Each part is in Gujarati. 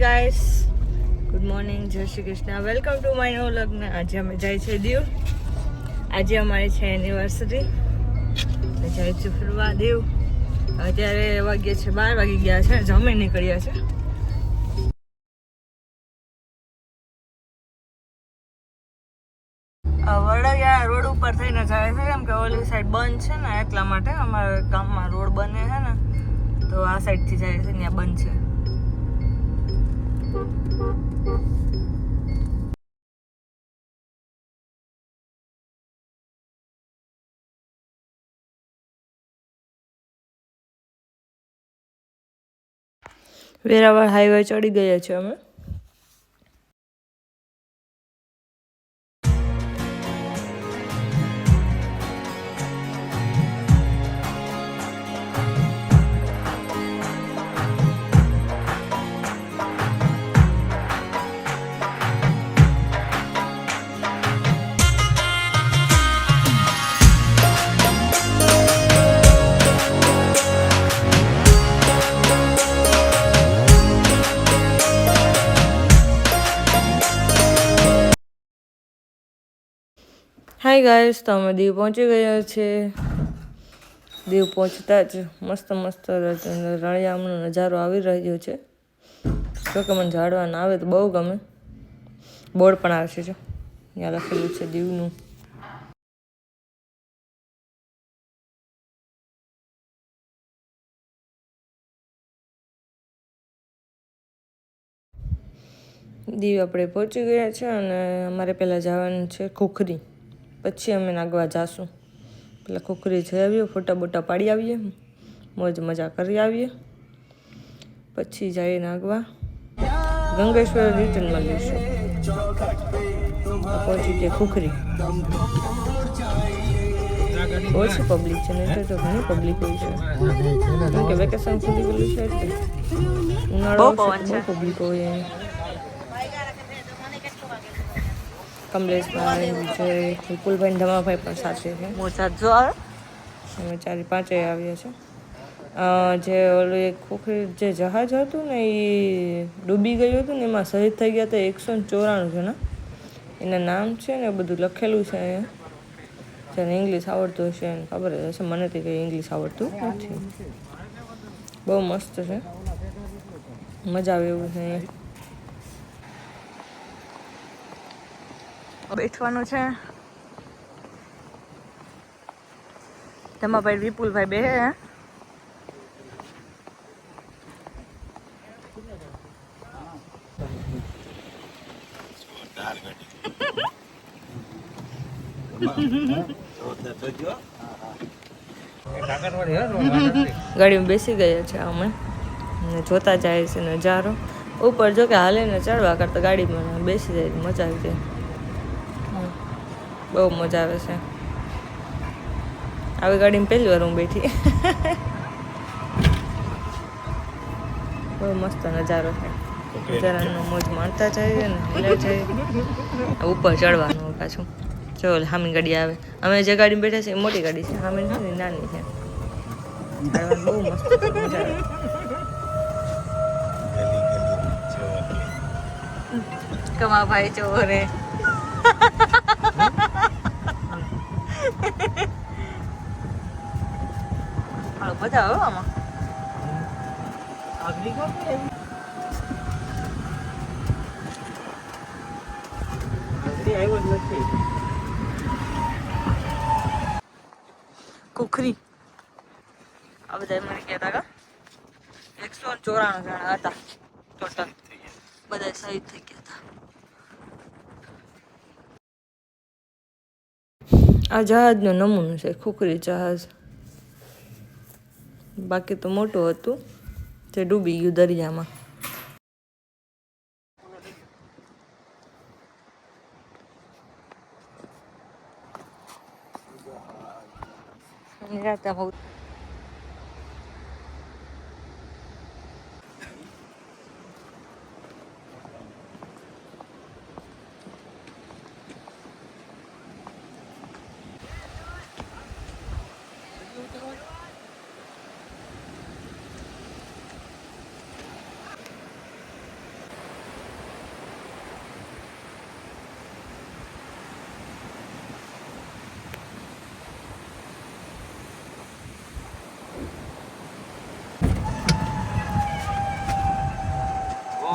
ગાઈસ, ગુડ મોર્નિંગ, જય Shri Krishna, welcome to my નો લગ્ન. આજે અમે જાય છે દીવ. આજે અમારી છે એનિવર્સરી. જાય છે ફરવા દીવ. અત્યારે વાગ્યા છે 12 વાગી ગયા છે, જમી નીકળ્યા છે. વડોદરા રોડ ઉપર થઈને જાય છે, કેમ કે ઓલી સાઈડ બંધ છે ને, એટલા માટે. અમારા ગામમાં રોડ બને છે ને, તો આ સાઈડથી જાય છે, ત્યાં બંધ છે. વેરાવળ હાઈવે ચડી ગયા છે અમે. હાય ગાઈસ, તો અમે દીવ પહોંચી ગયા છે. દીવ પહોંચતા જ મસ્ત મસ્ત રળિયામણો નજારો આવી રહ્યો છે. જોકે મને ઝાડવાના આવે તો બહુ ગમે. બોર્ડ પણ આવે છે, જો ત્યાં લખેલું છે દીવનું. દીવ આપણે પહોંચી ગયા છે અને અમારે પહેલાં જવાનું છે ખોખરી. પછી અમે નાગવા જાશું. પેલા ખોખરી જઈ આવીએ, ફોટા બોટા પાડી આવીએ, મોજ મજા કરી આવીએ. પછી જઈએ નાગવા. ગંગેશ્વર રિટર્નમાં લઈશું. પહોંચી ગયા ખોખરી. ઓછી પબ્લિક છે, નહીં તો ઘણી પબ્લિક હોય છે, કેમ કે વેકેશન ખુલી ગયેલું છે એટલે ઉનાળો બહુ પબ્લિક હોય. કમલેશભાઈ, વિજય, વિપુલભાઈ, ધમાભાઈ પણ સાથે છે. મોજા જો આવે અમે 4-5 આવ્યા છે. જે ઓલું એક ખોખરી જે જહાજ હતું ને, એ ડૂબી ગયું હતું ને, એમાં શહીદ થઈ ગયા હતા 194 જણા. એના નામ છે ને બધું લખેલું છે અહીંયા. જેને ઇંગ્લિશ આવડતું હશે એને ખબર જ હશે. મને તો કંઈ ઇંગ્લિશ આવડતું નથી. બહુ મસ્ત છે, મજા આવે એવું છે અહીંયા. બેઠવાનું છે. ધમાભાઈ, વિપુલભાઈ બે હે. ગાડીમાં બેસી ગયા છે અમે, જોતા જાય છે નજારો. ઉપર જો કે હાલે ને ચડવા કરતા ગાડીમાં બેસી જાય મજા આવી જાય. બહુ મજા આવે છે. આવી ગાડીમાં પહેલી વાર હું બેઠી. બહુ મસ્ત નજારો છે. નજારાનો મોજ માણતા જઈએ ને હેલા જઈએ. ઉપર ચડવાનું પાછું. જો સામી ગાડી આવે. અમે જે ગાડીમાં બેઠા છે એ મોટી ગાડી છે, સામે નથી, નાની છે. બહુ મસ્ત મજા આવે. કમા ભાઈ ચોરે. બધા હો આમાં. ખોખરી આ બધા મને કહેતા હતા 194 જણા હતા ટોટલ. બધા શહીદ થઈ ગયા હતા. આ જહાજનો નમૂનો છે, ખોખરી જહાજ. બાકી તો મોટું હતું, તે ડૂબી ગયું દરિયામાં. નિરાતા બહુ.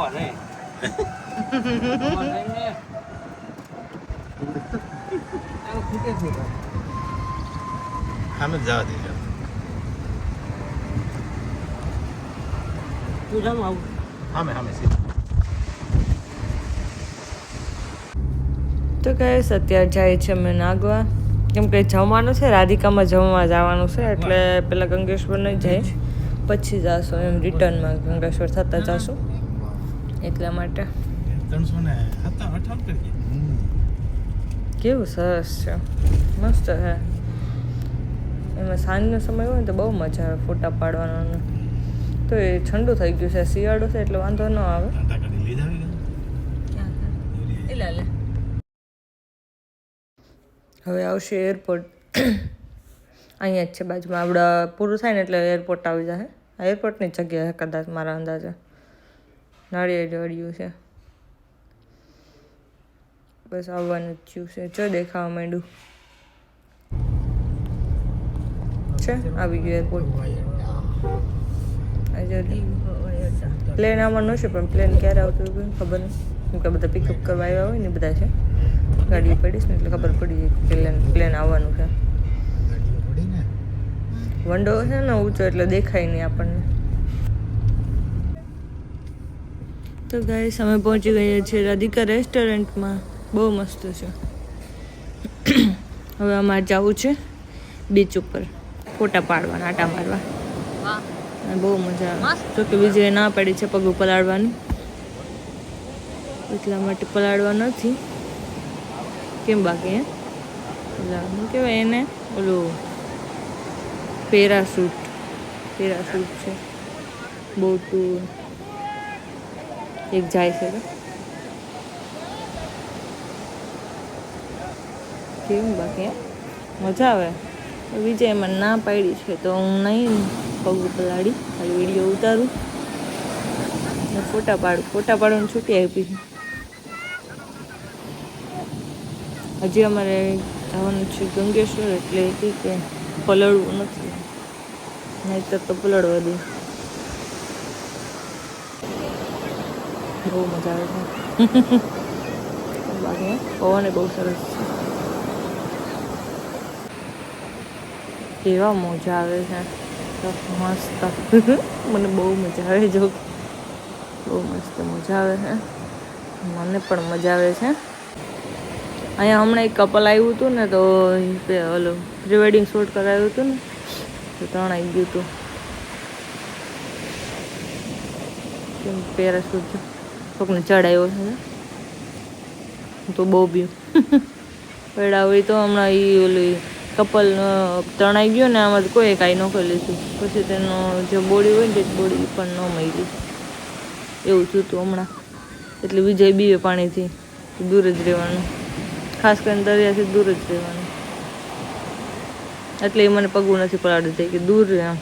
આમ જ જવા દેજો. તું જામ આવું. હામે સીધા. તો કહે અત્યારે જાય છે અમે નાગવા, કેમ કે જમવાનું છે, રાધિકામાં જમવા જવાનું છે, એટલે પેલા ગંગેશ્વર નહીં જાય, પછી જાશું એમ રિટર્નમાં ગંગેશ્વર થતા જાશું, એટલા માટે. 358 કરીએ. કેવું સરસ છે, મસ્ત છે. એમાં સાંજનો સમય હોય ને તો બહુ મજા આવે ફોટા પાડવાનો. તો એ ઠંડુ થઈ ગયું છે, શિયાળો છે એટલે વાંધો ન આવે. હવે આવશે એરપોર્ટ, અહીંયા જ છે બાજુમાં. આપણા પૂરું થાય ને એટલે એરપોર્ટ આવી જાય. આ એરપોર્ટની જગ્યા છે કદાચ મારા અંદાજે. નાળિયેર જડ્યું છે, બસ આવવાનું જ થયું છે. જો દેખાવા માંડ્યું છે, આવી ગયું એરપોર્ટ. પ્લેન આવવાનું છે, પણ પ્લેન ક્યારે આવતું હોય ખબર નહીં, કેમ કે બધા પિકઅપ કરવા આવ્યા હોય ને બધા છે. ગાડી પડીશ ને એટલે ખબર પડી જાય કે પ્લેન આવવાનું છે. વંડો છે ને ઊંચો એટલે દેખાય નહીં આપણને. તો ગાઈસ અમે પહોંચી ગયા છીએ રાધિકા રેસ્ટોરન્ટમાં. બહુ મસ્ત છે. હવે અમારે જવું છે બીચ ઉપર ફોટા પાડવાના, આટા મારવા. બહુ મજા આવે. જો કે વિજય ના પડી છે પગ પલાળવાની, એટલા માટે પલાળવા નથી. કેમ બાકી હે એટલે શું કહેવાય એને, ઓલું પેરાશૂટ છે. બોટું એક જાય છે કેવું બાકી મજા આવે. વિજય એમાં ના પાડી છે તો હું નહીં પગ પલાળી, ખાલી વિડીયો ઉતારું ને ફોટા પાડવાની છૂટી આપી. હજી અમારે જવાનું છે ગંગેશ્વર, એટલે કે પલળવું નથી, નહીંતર તો પલળવા દે. બહુ મજા આવે છે. બાકી પવન બહુ સરસ છે. કેવા મજા આવે છે, મસ્ત. મને બહુ મજા આવે, જો બહુ મસ્ત મજા આવે છે. મને પણ મજા આવે છે. અહીંયા હમણાં એક કપલ આવ્યું હતું ને, તો ઓલું પ્રી વેડિંગ શૂટ કરાવ્યું હતું ને, તો તણાઈ ગયું હતું. કેમ પેરાશૂટ કોકને ચડાવ્યો છે તો બહુ બી પેડા હોય તો હમણાં એ ઓલી કપલ તણાઈ ગયો ને, આમાં કોઈ કાંઈ ન કરી લીધું. પછી તેનો જે બોડી હોય ને તે બોડી પણ ન મળી, એવું થયું હતું હમણાં. એટલે વિજય બીવે પાણીથી દૂર જ રહેવાનું, ખાસ કરીને દરિયાથી દૂર જ રહેવાનું. એટલે એ મને પગું નથી પલાળી દે કે દૂર રહે આમ.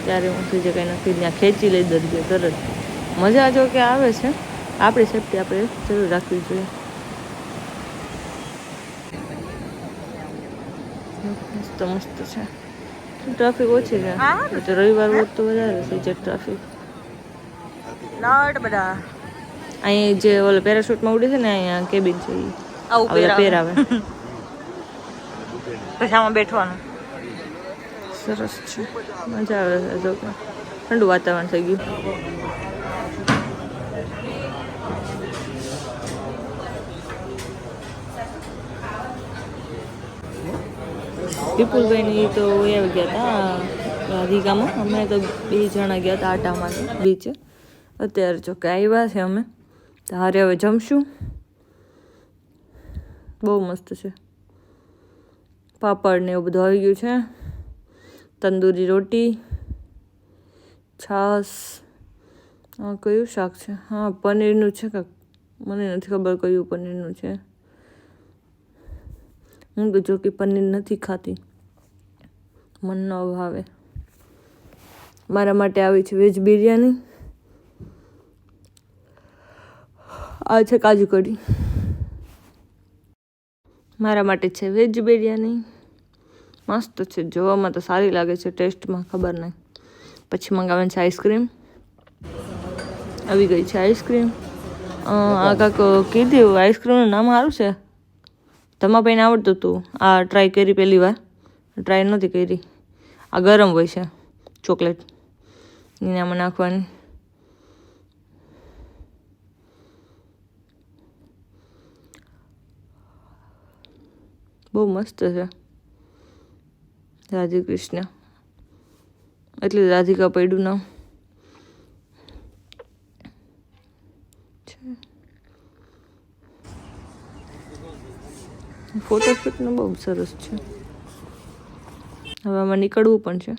ત્યારે હું થઈ જાય કંઈ નથી, ત્યાં ખેંચી લઈ દરિયો તરત. મજા જો કે આવે છે, આપણી સેફટી આપણે જરૂર રાખવી જોઈએ. મસ્ત મસ્ત છે. ટ્રાફિક ઓછી છે, તો રવિવાર હોત તો વધારે થઈ જાય ટ્રાફિક. બધા અહીં જે ઓલો પેરાશૂટમાં ઉડે છે ને, અહીંયા કેબિન છે, આવું પહેરાવે. પછી આમાં બેઠવાનું સરસ છે, મજા આવે છે. જો કે ઠંડુ વાતાવરણ થઈ ગયું. વિપુલભાઈની તો આવી ગયા હતા રાધિકામાં. અમે તો 2 જણા ગયા હતા આટામાં બીચે. અત્યારે જો કે આવ્યા છે અમે, તારે હવે જમશું. બહુ મસ્ત છે. પાપડ ને એવું બધું આવી ગયું છે. તંદૂરી રોટી, છાશ. હા, કયું શાક છે? હા, પનીરનું છે કાંક, મને નથી ખબર કયું પનીરનું છે. હું તો જો કે પનીર નથી ખાતી, મન ન ભાવે. મારા માટે આવી છે વેજ બિરયાની. આ છે કાજુ કઢી. મારા માટે છે વેજ બિરયાની. મસ્ત છે, જોવામાં તો સારી લાગે છે, ટેસ્ટમાં ખબર નહીં. પછી મંગાવવાની છે આઈસ્ક્રીમ. આવી ગઈ છે આઈસ્ક્રીમ. આ કાંક કીધું આઈસ્ક્રીમનું નામ સારું છે. તમારા ભાઈને આવડતું હતું. આ ટ્રાય કરી પહેલી વાર, ટ્રાય નહોતી કરી. આ ગરમ હોય છે ચોકલેટ, એને આમાં નાખવાની. બહુ મસ્ત છે. રાધે કૃષ્ણ એટલે રાધિકા પડ્યું નામ. ફોટોશૂટનું બહુ સરસ છે. હવે આમાં નીકળવું પણ છે.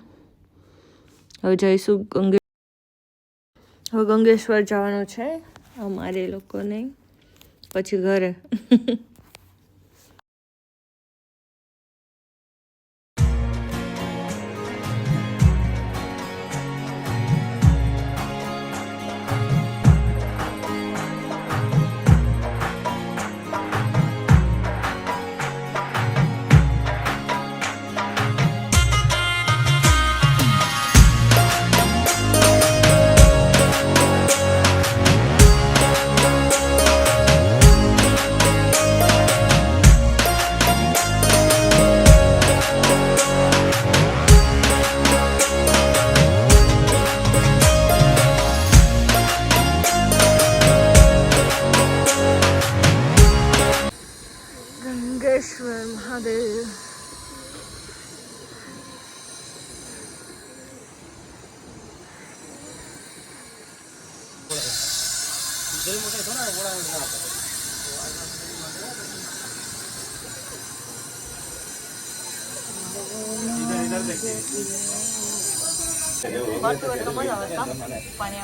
હવે જઈશું હવે ગંગેશ્વર જવાનું છે અમારે લોકોને, પછી ઘરે. ગંગેશ્વર મહાદેવ. પાણી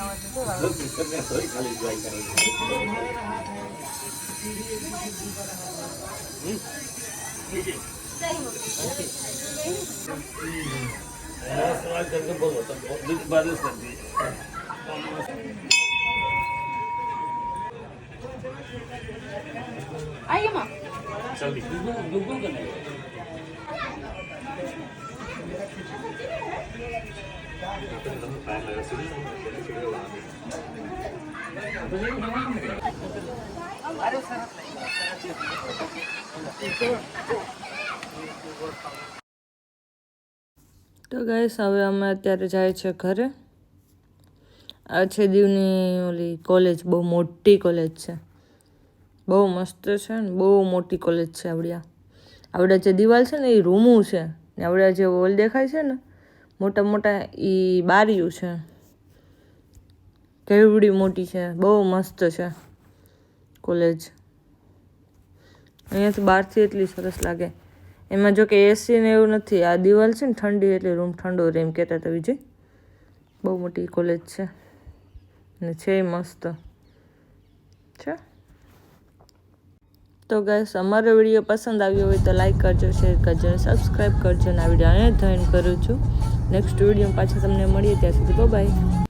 તો ગાઈસ હવે અમે અત્યારે જાય છે ઘરે. આ છે દીવની ઓલી કોલેજ, બહુ મોટી કોલેજ છે, બહુ મસ્ત છે ને બહુ મોટી કોલેજ છે. આવડે જે દિવાલ છે ને એ રૂમું છે, ને આવડે જે વોલ દેખાય છે ને મોટા મોટા એ બારીઓ છે. કેવડી મોટી છે, બહુ મસ્ત છે કોલેજ. અહીંયાથી બહારથી એટલી સરસ લાગે. એમાં જો કે એસી ને એવું નથી. આ દિવાલ છે ને ઠંડી, એટલે રૂમ ઠંડો રહે એમ કહેતા હતા વિજય. બહુ મોટી કોલેજ છે ને છે મસ્ત છે. તો ગાઈસ અમારો વિડીયો પસંદ આવ્યો હોય તો લાઈક કરજો, શેર કરજો, સબસ્ક્રાઈબ કરજો. અને આ વિડીયો અહીંયા જોઈન કરું છું. નેક્સ્ટ વિડીયો પાછા તમને મળીએ, ત્યાં સુધી બાય.